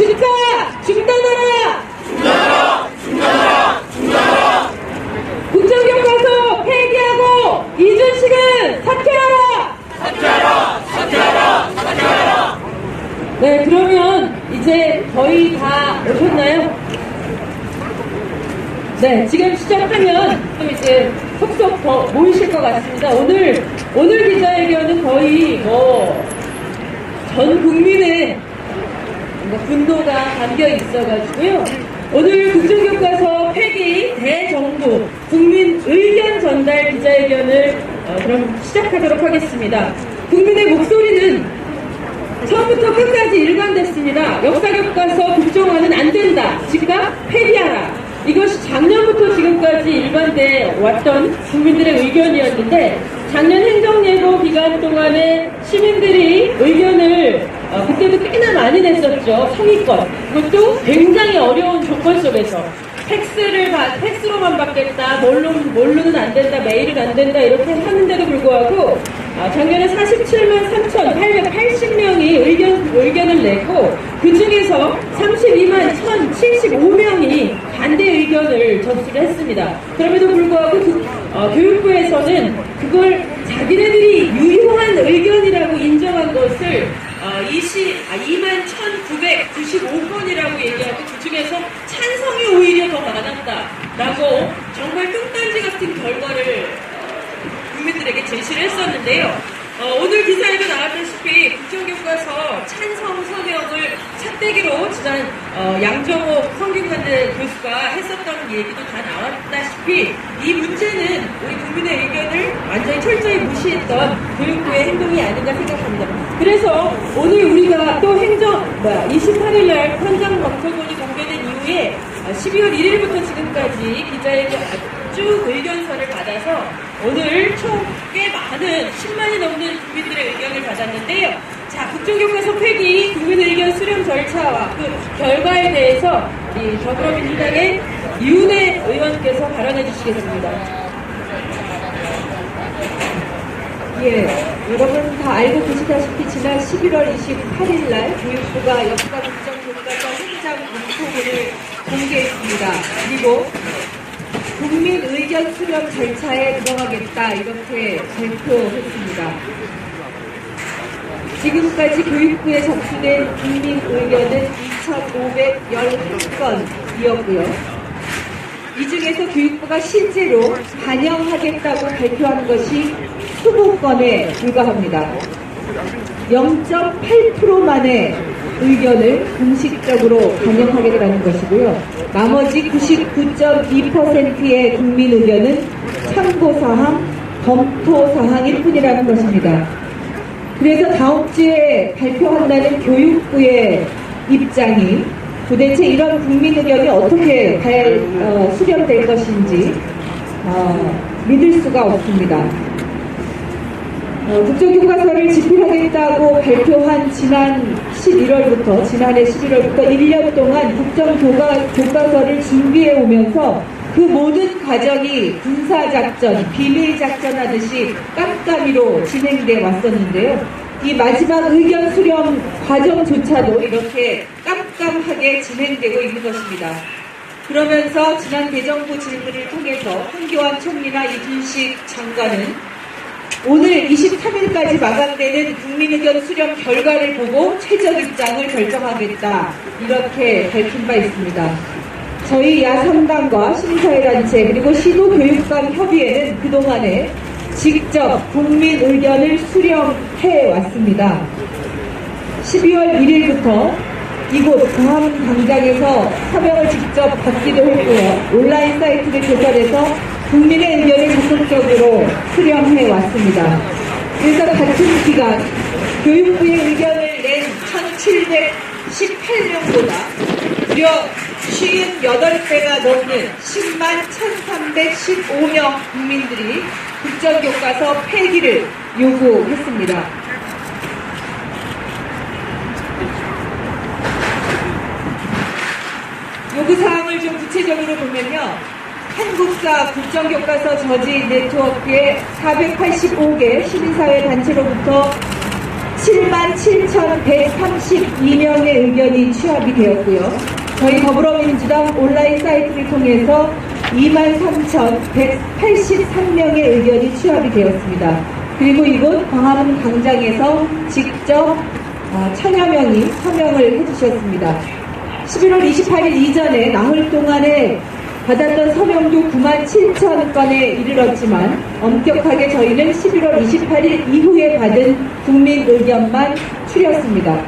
즉사 중단하라! 중단하라! 국정교과서 폐기하고 이준식은 사퇴하라! 네, 그러면 이제 거의 다 오셨나요? 네, 지금 시작하면 또 이제 속속 더 모이실 것 같습니다. 오늘 기자회견은 거의 전 국민의 분노가 담겨 있어가지고요. 오늘 국정교과서 폐기 대정부 국민 의견 전달 기자회견을 그럼 시작하도록 하겠습니다. 국민의 목소리는 처음부터 끝까지 일관됐습니다. 역사교과서 국정화는 안 된다. 즉각 폐기하라. 이것이 작년부터 지금까지 일관돼 왔던 국민들의 의견이었는데 작년 행정예고 기간 동안에 시민들이 의견을 그때도 꽤나 많이 냈었죠. 상위권. 그것도 굉장히 어려운 조건 속에서 팩스로만 받겠다. 뭘로는 안 된다. 메일은 안 된다. 이렇게 하는데도 불구하고 작년에 47만 3,880명이 의견을 냈고 그 중에서 32만 1,075명이 반대 의견을 접수를 했습니다. 그럼에도 불구하고 교육부에서는 그걸 자기네들이 유효한 의견이라고 인정한 것을 2만 1,995건이라고 얘기하고 그 중에서 찬성이 오히려 더 많았다라고 정말 뚱딴지 같은 결과를 국민들에게 제시를 했었는데요. 오늘 기사에도 나왔다시피 국정교과서 찬성 서명을 삿대기로 지난 양정옥 성균관대 교수가 했었던 얘기도 다 나왔다시피 이 문제는 우리 국민의 의견을 완전히 철저히 무시했던 교육부의 행동이 아닌가 생각합니다. 그래서 오늘 우리가 또 28일날 현장 검토본이 공개된 이후에 12월 1일부터 지금까지 기자회견 쭉 의견서를 받아서 오늘 총 꽤 많은 10만이 넘는 국민들의 의견을 받았는데요. 자, 국정교과서 폐기 국민의견 수렴 절차와 그 결과에 대해서 이 더불어민주당의 이윤혜 의원께서 발언해 주시겠습니다. 예, 여러분 다 알고 계시다시피 지난 11월 28일 날 교육부가 역사 국정교과서 현장 검토본을 공개했습니다. 그리고 국민 의견 수렴 절차에 들어가겠다 이렇게 발표했습니다. 지금까지 교육부에 접수된 국민 의견은 2,511건이었고요. 이 중에서 교육부가 실제로 반영하겠다고 발표한 것이 20건에 불과합니다. 0.8%만의 의견을 공식적으로 반영하겠다는 것이고요. 나머지 99.2%의 국민 의견은 참고사항, 검토사항일 뿐이라는 것입니다. 그래서 다음 주에 발표한다는 교육부의 입장이 도대체 이런 국민 의견이 어떻게 수렴될 것인지 믿을 수가 없습니다. 국정교과서를 집필하겠다고 발표한 지난해 11월부터 1년 동안 국정교과서를 준비해 오면서 그 모든 과정이 군사작전, 비밀작전 하듯이 깜깜이로 진행돼 왔었는데요. 이 마지막 의견 수렴 과정조차도 이렇게 깜깜하게 진행되고 있는 것입니다. 그러면서 지난 대정부 질문을 통해서 황교안 총리나 이준식 장관은 오늘 23일까지 마감되는 국민의견 수렴 결과를 보고 최적 입장을 결정하겠다 이렇게 밝힌 바 있습니다. 저희 야3당과 시민사회단체 그리고 시도교육감 협의회는 그동안에 직접 국민 의견을 수렴해 왔습니다. 12월 1일부터 이곳 광화문광장에서 서명을 직접 받기도 했고요. 온라인 사이트를 개설해서 국민의 의견을 적극적으로 수렴해 왔습니다. 그래서 같은 기간 교육부의 의견을 낸 1718명보다 무려 58배가 넘는 10만 1315명 국민들이 국정교과서 폐기를 요구했습니다. 요구사항을 좀 구체적으로 보면요. 한국사 국정교과서 저지 네트워크의 485개 시민사회 단체로부터 77,132명의 의견이 취합이 되었고요. 저희 더불어민주당 온라인 사이트를 통해서 23,183명의 의견이 취합이 되었습니다. 그리고 이곳 광화문 광장에서 직접 천여 명이 서명을 해주셨습니다. 11월 28일 이전에 나흘 동안에 받았던 서명도 97,000건에 이르렀지만 엄격하게 저희는 11월 28일 이후에 받은 국민 의견만 추렸습니다.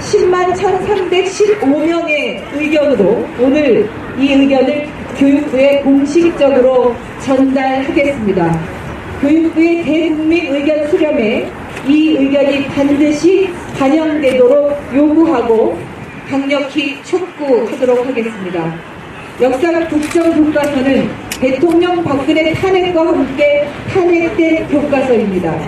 10만 1,315명의 의견으로 오늘 이 의견을 교육부에 공식적으로 전달하겠습니다. 교육부의 대국민 의견 수렴에 이 의견이 반드시 반영되도록 요구하고 강력히 촉구하도록 하겠습니다. 역사 국정교과서는 대통령 박근혜 탄핵과 함께 탄핵된 교과서입니다.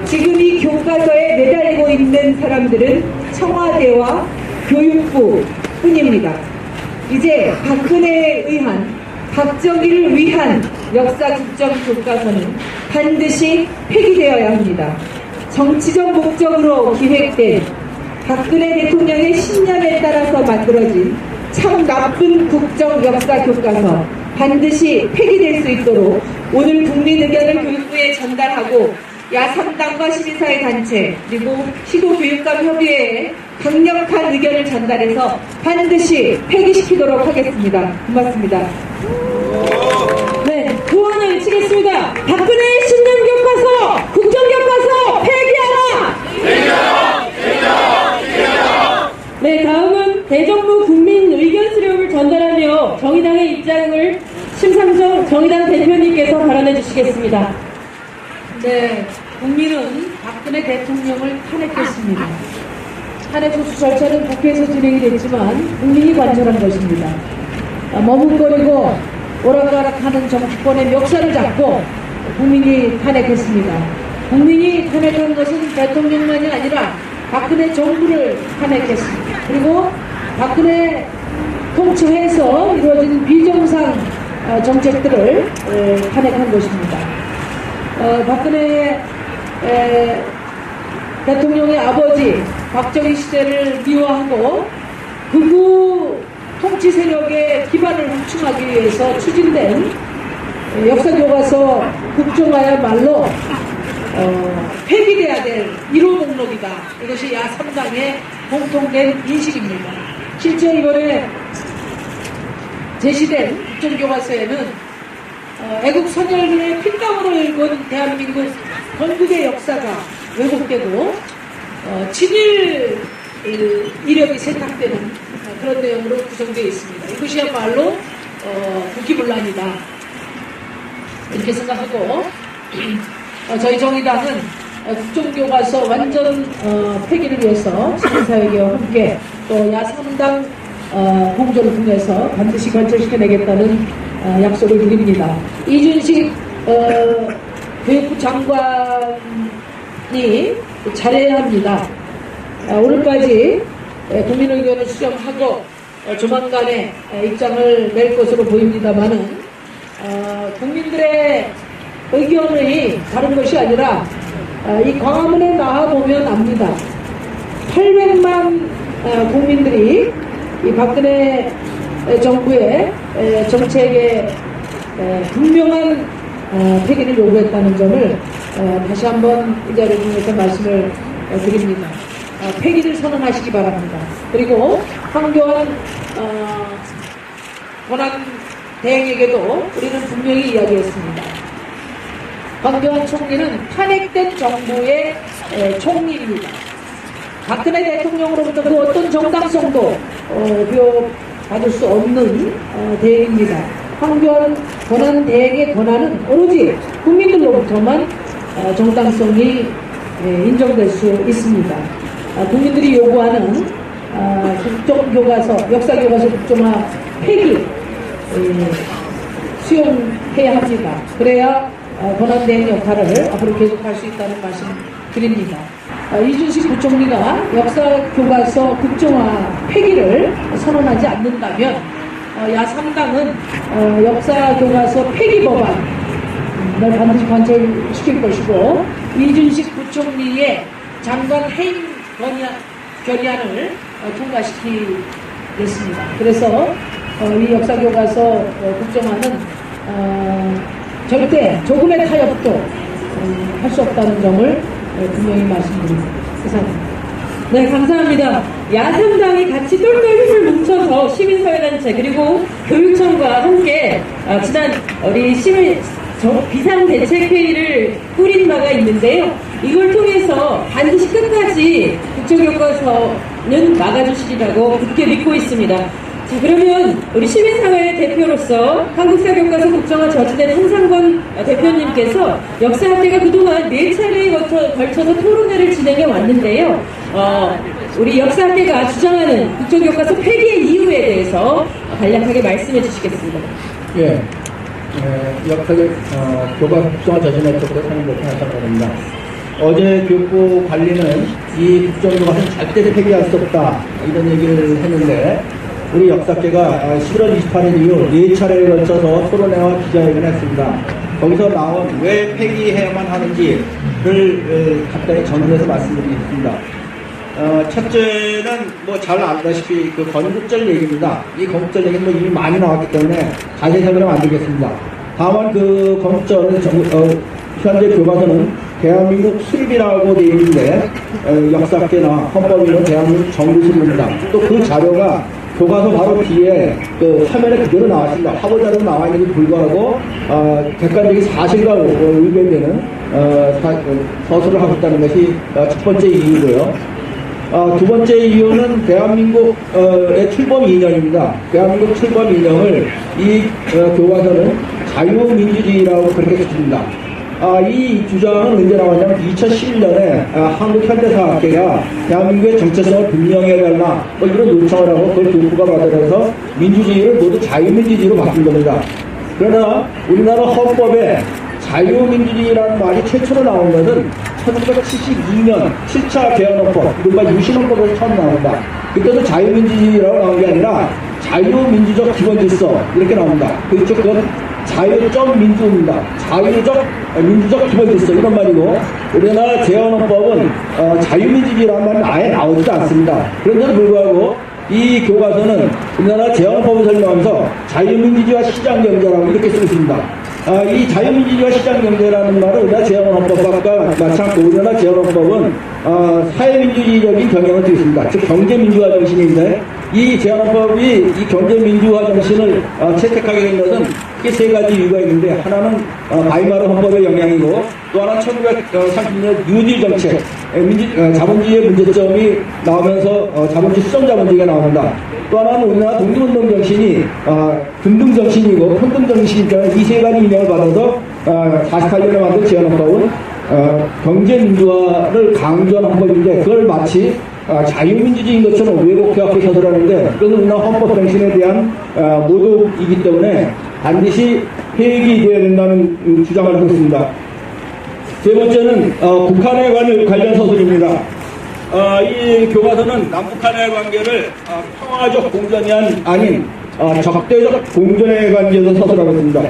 지금 이 교과서에 매달리고 있는 사람들은 청와대와 교육부 뿐입니다. 이제 박근혜에 의한, 박정희를 위한 역사 국정교과서는 반드시 폐기되어야 합니다. 정치적 목적으로 기획된 박근혜 대통령의 신념에 따라서 만들어진 참 나쁜 국정 역사 교과서 반드시 폐기될 수 있도록 오늘 국민 의견을 교육부에 전달하고 야3당과 시민사회 단체 그리고 시도교육감 협의회에 강력한 의견을 전달해서 반드시 폐기시키도록 하겠습니다. 고맙습니다. 네, 구원을 치겠습니다. 박근혜의 신년 교과서, 국정 교과서 폐기하라! 네, 다음은 대정부 국민 의견 수렴을 전달하며 정의당의 입장을 심상정 정의당 대표님께서 발언해 주시겠습니다. 네, 국민은 박근혜 대통령을 탄핵했습니다. 탄핵 소수 절차는 국회에서 진행이 됐지만 국민이 관철한 것입니다. 머뭇거리고 오락가락하는 정치권의 멱살을 잡고 국민이 탄핵했습니다. 국민이 탄핵한 것은 대통령만이 아니라 박근혜 정부를 탄핵했습니다. 그리고 박근혜 통치하에서 이루어진 비정상 정책들을 탄핵한 것입니다. 박근혜 대통령의 아버지 박정희 시대를 미화하고 극우 통치 세력의 기반을 확충하기 위해서 추진된 역사교과서 국정화야말로 폐기돼야 될 1호 목록이다. 이것이 야3당의 공통된 인식입니다. 실제 이번에 제시된 국정교과서에는 애국 선열들의 피땀으로 읽은 대한민국 건국의 역사가 왜곡되고 친일 이력이 세탁되는 그런 내용으로 구성되어 있습니다. 이것이야말로 국기문란이다 이렇게 생각하고 저희 정의당은 국정교과서 완전 폐기를 위해서 시민사회와 함께 또 야3당 공조를 통해서 반드시 관철시켜내겠다는 약속을 드립니다. 이준식 교육부 장관이 잘해야 합니다. 오늘까지 국민 의견을 수렴하고 조만간에 입장을 낼 것으로 보입니다만은 국민들의 의견이 다른 것이 아니라 이 광화문에 나와보면 압니다. 800만 국민들이 이 박근혜 정부의 정책에 분명한 폐기를 요구했다는 점을 다시 한번 이 자리를 통해서 말씀을 드립니다. 폐기를 선언하시기 바랍니다. 그리고 황교안 권한대행에게도 우리는 분명히 이야기했습니다. 황교안 총리는 탄핵된 정부의 총리입니다. 박근혜 대통령으로부터 그 어떤 정당성도 부여받을 수 없는 대행입니다. 황교안 권한대행의 권한은 오로지 국민들로부터만 정당성이 인정될 수 있습니다. 국민들이 요구하는 국정교과서, 역사교과서 국정화 폐기 수용해야 합니다. 그래야 권한대행 역할을 앞으로 계속할 수 있다는 말씀 드립니다. 이준식 부총리가 역사교과서 국정화 폐기를 선언하지 않는다면 야3당은 역사교과서 폐기 법안을 반드시 관철시킬 것이고 이준식 부총리의 장관 해임 결의안을 통과시키겠습니다. 그래서 이 역사교과서 국정화는 절대 조금의 타협도 할 수 없다는 점을 분명히 말씀드립니다. 이상입니다. 네, 감사합니다. 야삼당이 같이 똘똘 힘을 뭉쳐서 시민사회단체 그리고 교육청과 함께 지난 우리 비상대책회의를 꾸린 바가 있는데요. 이걸 통해서 반드시 끝까지 국정교과서는 막아주시리라고 굳게 믿고 있습니다. 자, 그러면 우리 시민사회 대표로서 한국사교과서 국정화 저지된 한상권 대표님께서 역사학계가 그동안 4차례에 걸쳐서 토론회를 진행해 왔는데요. 우리 역사학계가 주장하는 국정교과서 폐기의 이유에 대해서 간략하게 말씀해 주시겠습니다. 예, 역사계 교과서 국정화 저지된 쪽으로 상임대표 한상권입니다. 어제 교육부 관리는 이 국정교과서는 절대 폐기할 수 없다 이런 얘기를 했는데 우리 역사계가 11월 28일 이후 4차례에 걸쳐서 토론회와 기자회견을 했습니다. 거기서 나온 왜 폐기해야만 하는지를 간단히 정리해서 말씀드리겠습니다. 첫째는 뭐 잘 알다시피 그 건국절 얘기입니다. 이 건국절 얘기는 뭐 이미 많이 나왔기 때문에 자세히 설명을 안 드리겠습니다. 다만 그 건국절은 현재 교과서는 대한민국 수립이라고 되어 있는데 역사학계나 헌법이는 대한민국 정부 수립입니다. 또 그 자료가 교과서 바로 뒤에 그 화면에 그대로 나왔습니다. 화보자로 나와 있는데 불구하고 객관적인 사실과 의견되는 서술을 하고 있다는 것이 첫 번째 이유고요. 두 번째 이유는 대한민국의 출범 이념입니다. 대한민국 출범 이념을 이 교과서는 자유민주주의라고 그렇게 썼습니다. 이 주장은 언제 나왔냐면 2011년에 한국현대사학회가 대한민국의 정체성을 분명해달라 뭐 이런 요청을 하고 그걸 교육부가 받아들여서 민주주의를 모두 자유민주주의로 바꾼 겁니다. 그러나 우리나라 헌법에 자유민주주의라는 말이 최초로 나온 것은 1972년 7차 개헌헌법, 이른바 유신헌법에서 처음 나옵니다. 그때도 자유민주주의라고 나온 게 아니라 자유민주적 기본질서 이렇게 나옵니다. 그건 자유적 민주입니다. 자유적 민주적 기본질서 이런 말이고 우리나라 개헌헌법은 자유민주주의라는 말은 아예 나오지도 않습니다. 그런데도 불구하고 이 교과서는 우리나라 개헌헌법을 설명하면서 자유민주주의와 시장경제라고 이렇게 쓰고 있습니다. 이 자유민주주의와 시장경제라는 말은 우리나라 개헌헌법과 마찬가지로 우리나라 개헌헌법은 사회민주주의적인 경향을 띠고 있습니다. 즉 경제민주화 정신인데 이 개헌헌법이 이 경제민주화 정신을 채택하게 된 것은 크게 세 가지 이유가 있는데 하나는 바이마르 헌법의 영향이고 또 하나는 1930년 뉴딜 정책 자본주의의 문제점이 나오면서 자본주의 수정자본주의가 나옵니다. 또 하나는 우리나라 독립운동 정신이 금등 정신이고 평등 정신이니까 이 세 가지 인형을 받아서 48년에 만든 개헌헌법은 경제민주화를 강조한 헌법인데 그걸 마치 자유민주주의인 것처럼 왜곡해갖고 서술하는데 그것은 우리나라 헌법 정신에 대한 모독이기 때문에 반드시 폐기되어야 된다는 주장을 하고 있습니다. 세 번째는 북한에 관련 서술입니다. 이 교과서는 남북한의 관계를 평화적 공전이 아닌 적대적 공전의 관계에서 서술하고 있습니다.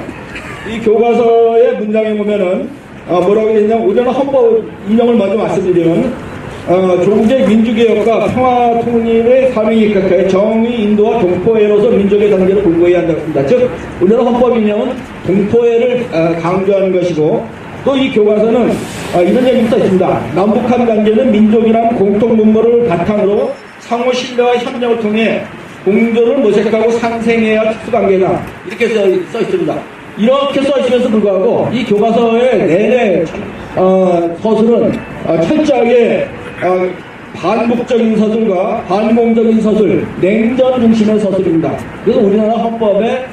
이 교과서의 문장에 보면은 뭐라고 되어 있냐면 우리나라 헌법 인용을 먼저 말씀드리면 조국의 민주개혁과 평화 통일의 사명이 입각하여 정의, 인도와 동포애로서 민족의 단계를 공고해야 한다고 합니다. 즉 우리나라 헌법 인용은 동포애를 강조하는 것이고 또 이 교과서는 이런 얘기가 써 있습니다. 남북한 관계는 민족이란 공통 문물을 바탕으로 상호 신뢰와 협력을 통해 공존을 모색하고 상생해야 특수관계다. 이렇게 써 있습니다. 이렇게 써 있으면서 불구하고 이 교과서의 내내 서술은 철저하게 반복적인 서술과 반공적인 서술, 냉전 중심의 서술입니다. 그래서 우리나라 헌법의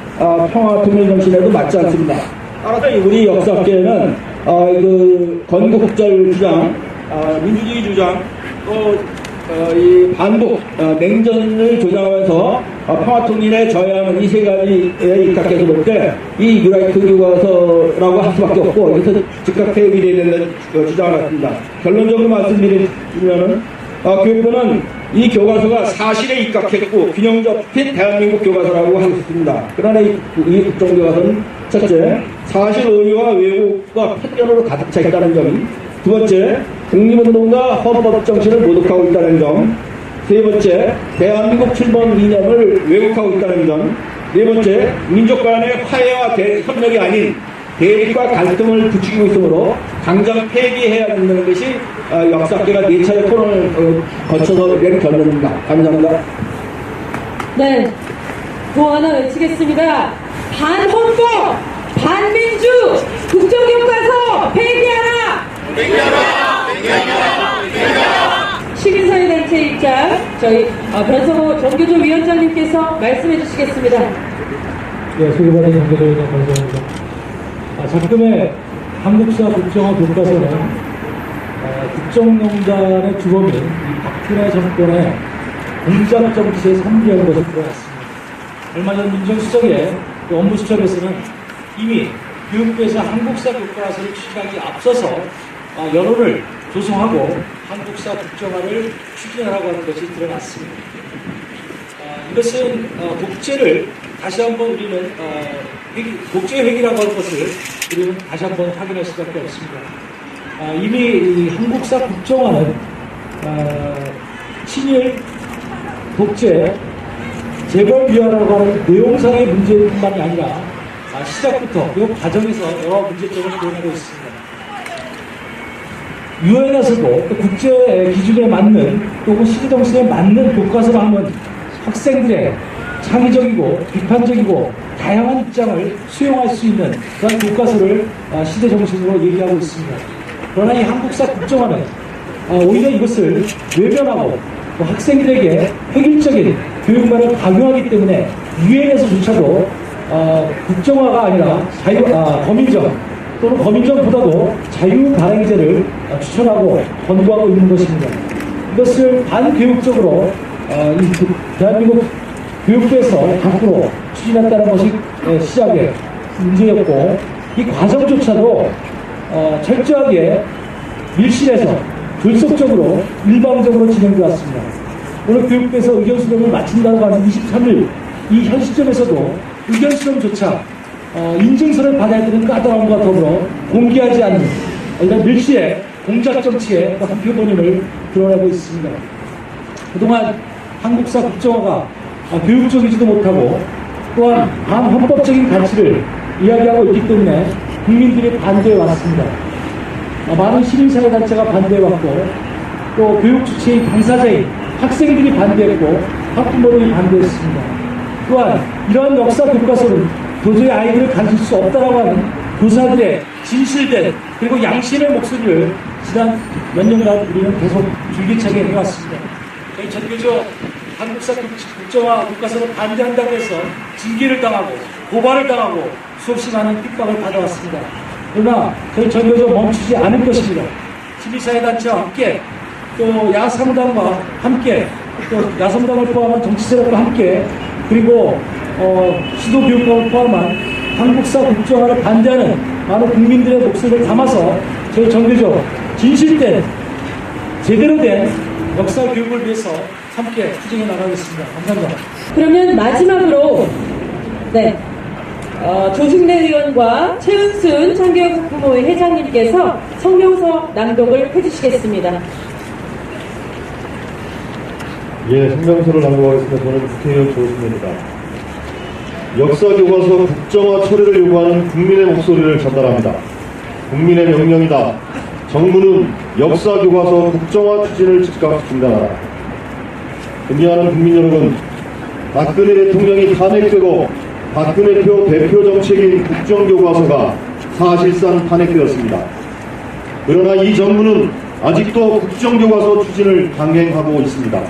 평화 통일 정신에도 맞지 않습니다. 따라서 우리 역사학계는 그 건국절 주장, 민주주의 주장, 또 이 반복, 냉전을 조장하면서 평화통일에 저해하는 이 세 가지에 입각해서 볼 때 이 뉴라이트 교과서라고 할 수밖에 없고 여기서 즉각 폐기되어야 된다는 주장을 했습니다. 결론적으로 말씀드리면은 교육부는 이 교과서가 사실에 입각했고 균형 잡힌 대한민국 교과서라고 하겠습니다. 그러나 이 국정교과서는 첫째, 사실 오류와 왜곡과 편견으로 가득 차 있다는 점이 두 번째, 독립운동과 헌법 정신을 모독하고 있다는 점. 세 번째, 대한민국 출범 이념을 왜곡하고 있다는 점. 네 번째, 민족 간의 화해와 협력이 아닌 대립과 갈등을 부추기고 있으므로 당장 폐기해야 한다는 것이 역사학계가 4차례 토론을 거쳐서 낸 결론입니다. 감사합니다. 네. 또 하나 외치겠습니다. 반헌법, 반민주, 국정교과서 폐기하라! 시민사회단체 입장, 저희 변성호 정교조 위원장님께서 말씀해 주시겠습니다. 네, 소개받은 정교조 위원장 변성호입니다. 작금의 한국사 국정화 교과서는 국정농단의 주범인 이 박근혜 정권의 공작 정치에 참여한 것으로 드러났습니다. 얼마 전 민정수석의 업무수첩에서는 이미 교육부에서 한국사 교과서를 추진하기 앞서서 여론을 조성하고 한국사 국정화를 추진하라고 하는 것이 드러났습니다. 이것은 독재를 다시 한번 우리는 독재 회기라고 하는 것을 우리는 다시 한번 확인할 수밖에 없습니다. 이미 이 한국사 국정화는 친일 독재 재벌비화라고 하는 내용상의 문제뿐만이 아니라 시작부터 이 과정에서 여러 문제점을 드러내고 있습니다. 유엔에서도 국제 기준에 맞는 또는 시대 정신에 맞는 교과서를 하면 학생들의 창의적이고 비판적이고 다양한 입장을 수용할 수 있는 그런 교과서를 시대 정신으로 얘기하고 있습니다. 그러나 이 한국사 국정화는 오히려 이것을 외면하고 또 학생들에게 획일적인 교육만을 강요하기 때문에 유엔에서조차도 국정화가 아니라 거민정 또는 거민정보다도 자유발행제를 추천하고 권고하고 있는 것입니다. 이것을 반교육적으로 대한민국 교육부에서 밖으로 추진했다는 것이 시작의 문제였고, 이 과정조차도 철저하게 밀실해서 졸속적으로 일방적으로 진행되어 왔습니다. 오늘 교육부에서 의견수렴을 마친다고 하는 23일 이 현 시점에서도 의견수렴조차 인증서를 받아야 되는 까다로움과 더불어 공개하지 않는 이런 밀실의 공작정치의 한 표본임을 드러내고 있습니다. 그동안 한국사 국정화가 교육적이지도 못하고 또한 반헌법적인 가치를 이야기하고 있기 때문에 국민들이 반대해 왔습니다. 많은 시민사회단체가 반대해왔고 또 교육주체의 당사자인 학생들이 반대했고 학부모들이 반대했습니다. 또한 이러한 역사 교과서는 도저히 아이들을 가르칠 수 없다라고 하는 교사들의 진실된 그리고 양심의 목소리를 지난 몇 년간 우리는 계속 줄기차게 해왔습니다. 저희 전교조 한국사 국정화 교과서를 반대한다고 해서 징계를 당하고 고발을 당하고 수없이 많은 핍박을 받아왔습니다. 그러나 저희 전교조 멈추지 않을 것입니다. 시민사회단체와 함께 또 야상당과 함께 또 야성당을 포함한 정치세력과 함께 그리고 시도교육감을 포함한 한국사 국정화를 반대하는 많은 국민들의 목소리를 담아서 저희 전교조 진실된 제대로 된 역사 교육을 위해서 함께 추진해 나가겠습니다. 감사합니다. 그러면 마지막으로 조승래 의원과 최은순 창교육학부모회 회장님께서 성명서 낭독을 해주시겠습니다. 예, 성명서를 낭독하겠습니다. 저는 국회의원 조승래입니다. 역사교과서 국정화 처리를 요구하는 국민의 목소리를 전달합니다. 국민의 명령이다. 정부는 역사교과서 국정화 추진을 즉각 중단하라. 존경하는 국민 여러분, 박근혜 대통령이 탄핵되고 박근혜표 대표 정책인 국정교과서가 사실상 탄핵되었습니다. 그러나 이 정부는 아직도 국정교과서 추진을 강행하고 있습니다.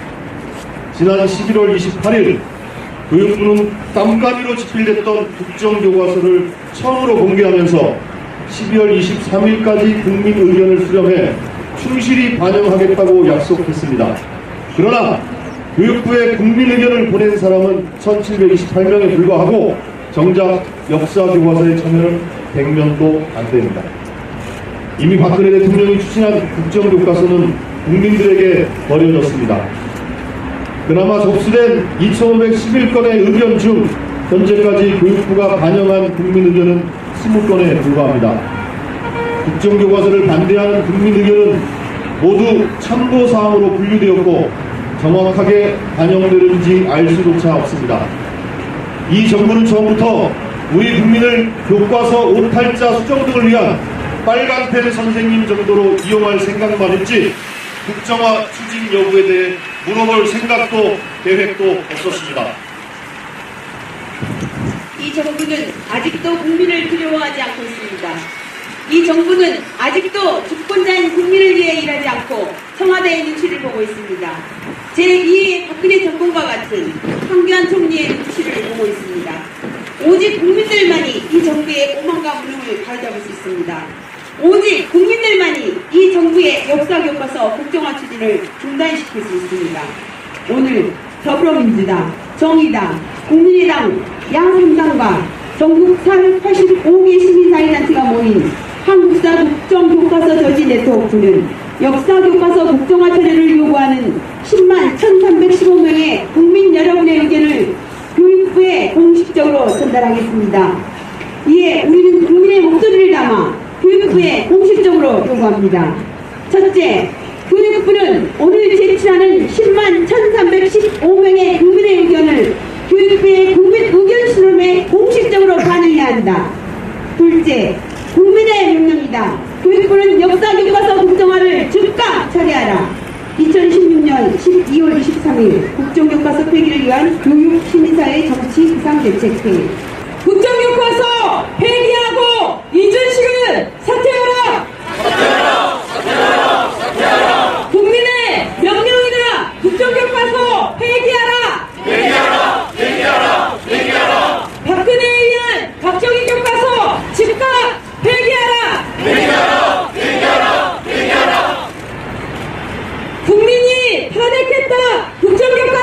지난 11월 28일 교육부는 깜깜이로 집필됐던 국정교과서를 처음으로 공개하면서 12월 23일까지 국민 의견을 수렴해 충실히 반영하겠다고 약속했습니다. 그러나 교육부에 국민 의견을 보낸 사람은 1728명에 불과하고 정작 역사교과서에 참여는 100명도 안 됩니다. 이미 박근혜 대통령이 추진한 국정교과서는 국민들에게 버려졌습니다. 그나마 접수된 2511건의 의견 중 현재까지 교육부가 반영한 국민 의견은 20건에 불과합니다. 국정교과서를 반대하는 국민 의견은 모두 참고사항으로 분류되었고 정확하게 반영되는지 알 수조차 없습니다. 이 정부는 처음부터 우리 국민을 교과서 오탈자 수정 등을 위한 빨간펜 선생님 정도로 이용할 생각만 했지 국정화 추진 여부에 대해 물어볼 생각도 계획도 없었습니다. 이 정부는 아직도 국민을 두려워하지 않고 있습니다. 이 정부는 아직도 주권자인 국민을 위해 일하지 않고 청와대의 눈치를 보고 있습니다. 제2의 박근혜 정권과 같은 황교안 총리의 눈치를 보고 있습니다. 오직 국민들만이 이 정부의 오만과 무능을 바로잡을 수 있습니다. 오직 국민들만이 이 정부의 역사교과서 국정화 추진을 중단시킬 수 있습니다. 오늘 더불어민주당, 정의당, 국민의당 양3당과 전국 85개 시민사회단체가 모인 한국사 국정교과서 저지 네트워크는 역사교과서 국정화 처리를 요구하는 10만 1315명의 국민 여러분의 의견을 교육부에 공식적으로 전달하겠습니다. 이에 우리는 국민의 목소리를 담아 교육부에 공식적으로 요구합니다. 첫째, 교육부는 오늘 제출하는 10만 1315명의 국민의 의견을 교육부의 국민 의견 수렴에 공식적으로 반영해야 한다. 둘째, 국민의 명령이다. 교육부는 역사교과서 국정화를 즉각 처리하라. 2016년 12월 23일 국정교과서 폐기를 위한 교육 시민사회 정치 비상대책회의. 국정교과서 폐기하고 이준식은 사퇴하라! 국민의 명령이다! 국정교과서 폐기하라! 박근혜에 의한 박정희 교과서 즉각 폐기하라! 국민이 탄핵했다! 국정교과서